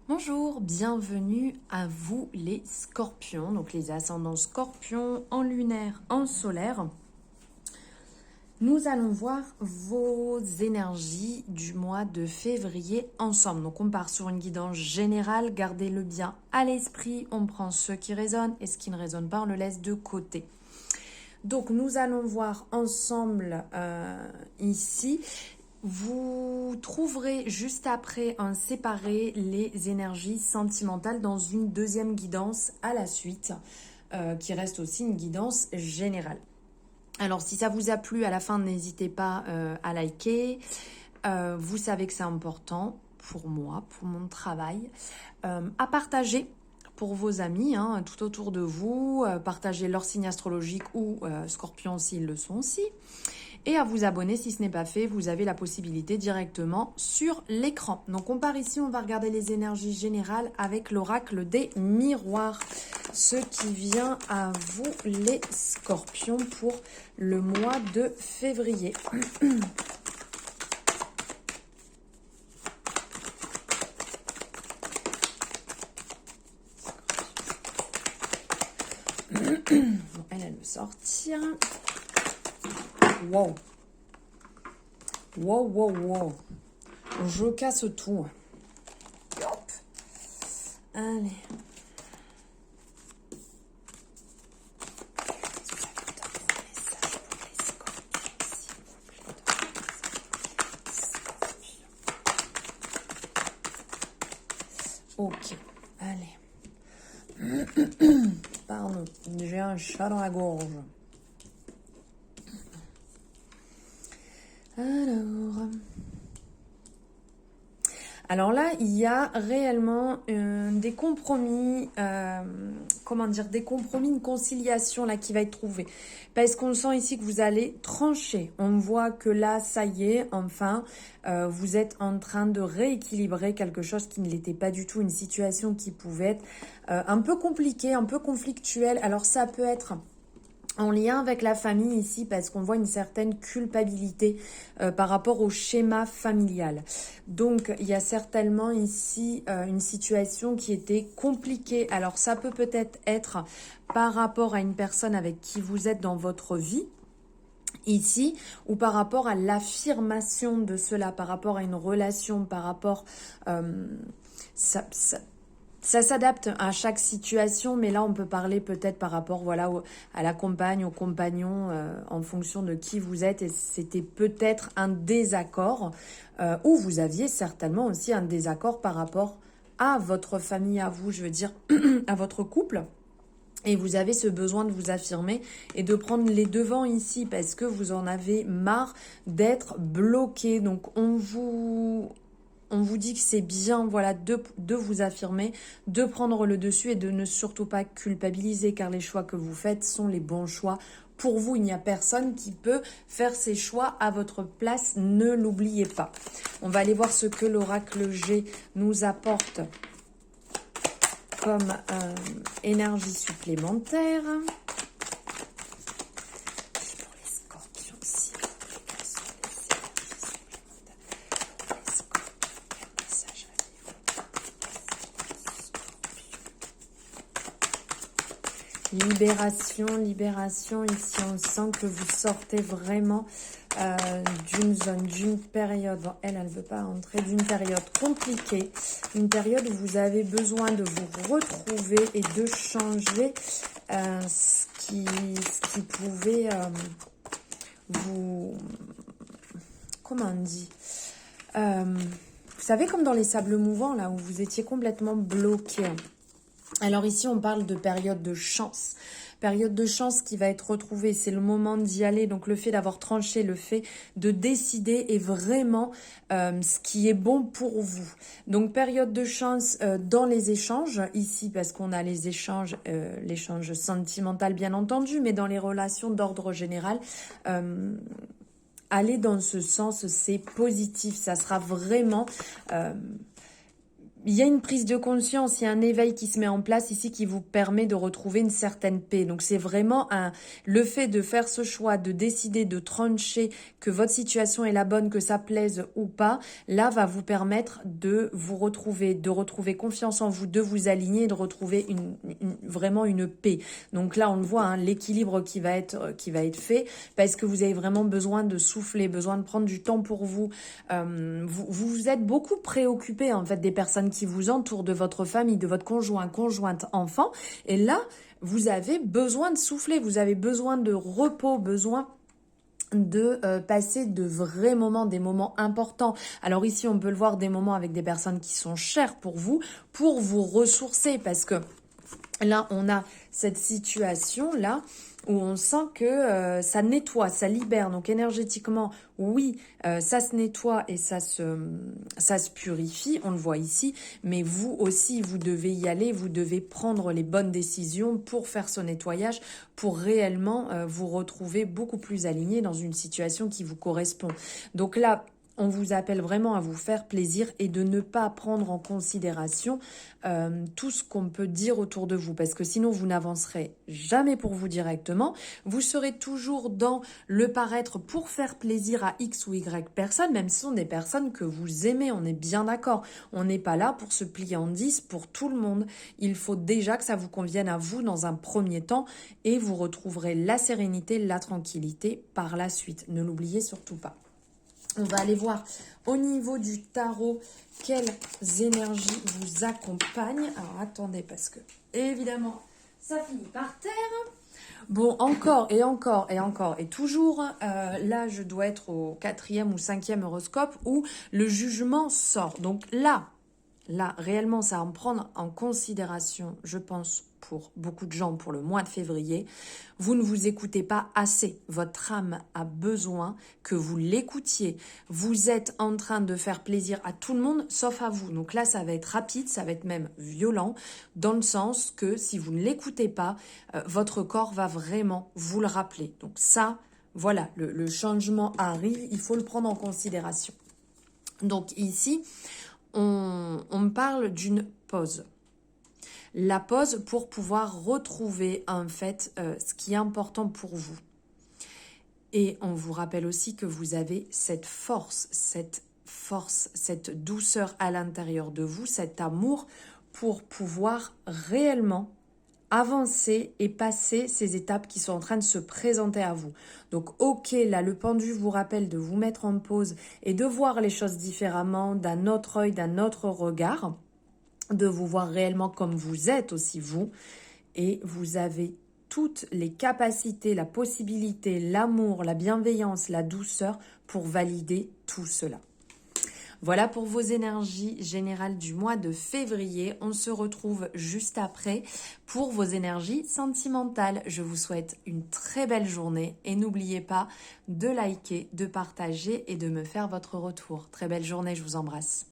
Bonjour, bienvenue à vous les scorpions, donc les ascendants scorpions en lunaire, en solaire. Nous allons voir vos énergies du mois de février ensemble. Donc on part sur une guidance générale, gardez-le bien à l'esprit, on prend ce qui résonne et ce qui ne résonne pas, on le laisse de côté. Donc nous allons voir ensemble ici. Vous trouverez juste après un séparé les énergies sentimentales dans une deuxième guidance à la suite, qui reste aussi une guidance générale. Alors si ça vous a plu, à la fin n'hésitez pas à liker. Vous savez que c'est important pour moi, pour mon travail, à partager pour vos amis, tout autour de vous, partager leur signe astrologique ou scorpion s'ils le sont aussi. Et à vous abonner si ce n'est pas fait, vous avez la possibilité directement sur l'écran. Donc on part ici, on va regarder les énergies générales avec l'oracle des miroirs. Ce qui vient à vous les scorpions pour le mois de février. Bon, elle veut sortir. Wow. Wow, wow, wow. Je casse tout. Hop. Allez. Ok, allez. Pardon, j'ai un chat dans la gorge. Alors là, il y a réellement des compromis, des compromis, une conciliation là qui va être trouvée. Parce qu'on sent ici que vous allez trancher. On voit que là, ça y est, enfin, vous êtes en train de rééquilibrer quelque chose qui ne l'était pas du tout, une situation qui pouvait être un peu compliquée, un peu conflictuelle. Alors ça peut être en lien avec la famille ici, parce qu'on voit une certaine culpabilité par rapport au schéma familial. Donc, il y a certainement ici une situation qui était compliquée. Alors, ça peut peut-être être par rapport à une personne avec qui vous êtes dans votre vie, ici, ou par rapport à l'affirmation de cela, par rapport à une relation, par rapport... Ça s'adapte à chaque situation, mais là, on peut parler peut-être par rapport à la compagne, au compagnon, en fonction de qui vous êtes. Et c'était peut-être un désaccord, ou vous aviez certainement aussi un désaccord par rapport à votre famille, à vous, je veux dire, à votre couple. Et vous avez ce besoin de vous affirmer et de prendre les devants ici parce que vous en avez marre d'être bloqué. Donc, on vous dit que c'est bien de vous affirmer, de prendre le dessus et de ne surtout pas culpabiliser car les choix que vous faites sont les bons choix. Pour vous, il n'y a personne qui peut faire ses choix à votre place, ne l'oubliez pas. On va aller voir ce que l'oracle G nous apporte comme énergie supplémentaire. Libération, ici on sent que vous sortez vraiment d'une zone, d'une période, bon, elle veut pas entrer, d'une période compliquée, une période où vous avez besoin de vous retrouver et de changer ce qui pouvait vous, comment on dit, vous savez comme dans les sables mouvants là où vous étiez complètement bloqué. Alors ici, on parle de période de chance. Période de chance qui va être retrouvée, c'est le moment d'y aller. Donc le fait d'avoir tranché, le fait de décider est vraiment ce qui est bon pour vous. Donc période de chance dans les échanges, ici parce qu'on a les échanges, l'échange sentimental bien entendu, mais dans les relations d'ordre général, aller dans ce sens, c'est positif. Ça sera vraiment... il y a une prise de conscience, il y a un éveil qui se met en place ici qui vous permet de retrouver une certaine paix. Donc c'est vraiment le fait de faire ce choix, de décider, de trancher que votre situation est la bonne, que ça plaise ou pas, là va vous permettre de vous retrouver, de retrouver confiance en vous, de vous aligner, de retrouver vraiment une paix. Donc là on le voit, hein, l'équilibre qui va être fait parce que vous avez vraiment besoin de souffler, besoin de prendre du temps pour vous. Vous êtes beaucoup préoccupé en fait des personnes qui vous entourent, de votre famille, de votre conjoint, conjointe, enfant. Et là, vous avez besoin de souffler, vous avez besoin de repos, besoin de passer de vrais moments, des moments importants. Alors ici, on peut le voir, des moments avec des personnes qui sont chères pour vous ressourcer, parce que là, on a cette situation-là où on sent que ça nettoie, ça libère. Donc énergétiquement, oui, ça se nettoie et ça se purifie, on le voit ici. Mais vous aussi, vous devez y aller, vous devez prendre les bonnes décisions pour faire ce nettoyage, pour réellement vous retrouver beaucoup plus aligné dans une situation qui vous correspond. Donc là, on vous appelle vraiment à vous faire plaisir et de ne pas prendre en considération tout ce qu'on peut dire autour de vous, parce que sinon vous n'avancerez jamais pour vous directement. Vous serez toujours dans le paraître pour faire plaisir à X ou Y personnes, même si ce sont des personnes que vous aimez, on est bien d'accord. On n'est pas là pour se plier en 10 pour tout le monde. Il faut déjà que ça vous convienne à vous dans un premier temps et vous retrouverez la sérénité, la tranquillité par la suite. Ne l'oubliez surtout pas. On va aller voir au niveau du tarot quelles énergies vous accompagnent. Alors attendez, parce que évidemment ça finit par terre. Bon, encore et encore et encore et toujours, là je dois être au 4e ou 5e horoscope où le jugement sort. Donc là, réellement, ça va me prendre en considération, je pense, pour beaucoup de gens, pour le mois de février. Vous ne vous écoutez pas assez. Votre âme a besoin que vous l'écoutiez. Vous êtes en train de faire plaisir à tout le monde, sauf à vous. Donc là, ça va être rapide, ça va être même violent, dans le sens que si vous ne l'écoutez pas, votre corps va vraiment vous le rappeler. Donc ça, voilà, le changement arrive, il faut le prendre en considération. Donc ici, on me parle d'une pause. La pause pour pouvoir retrouver en fait ce qui est important pour vous. Et on vous rappelle aussi que vous avez cette force, cette douceur à l'intérieur de vous, cet amour pour pouvoir réellement avancer et passer ces étapes qui sont en train de se présenter à vous. Donc ok, là le pendu vous rappelle de vous mettre en pause et de voir les choses différemment, d'un autre œil, d'un autre regard, de vous voir réellement comme vous êtes aussi vous, et vous avez toutes les capacités, la possibilité, l'amour, la bienveillance, la douceur pour valider tout cela. Voilà pour vos énergies générales du mois de février. On se retrouve juste après pour vos énergies sentimentales. Je vous souhaite une très belle journée et n'oubliez pas de liker, de partager et de me faire votre retour. Très belle journée, je vous embrasse.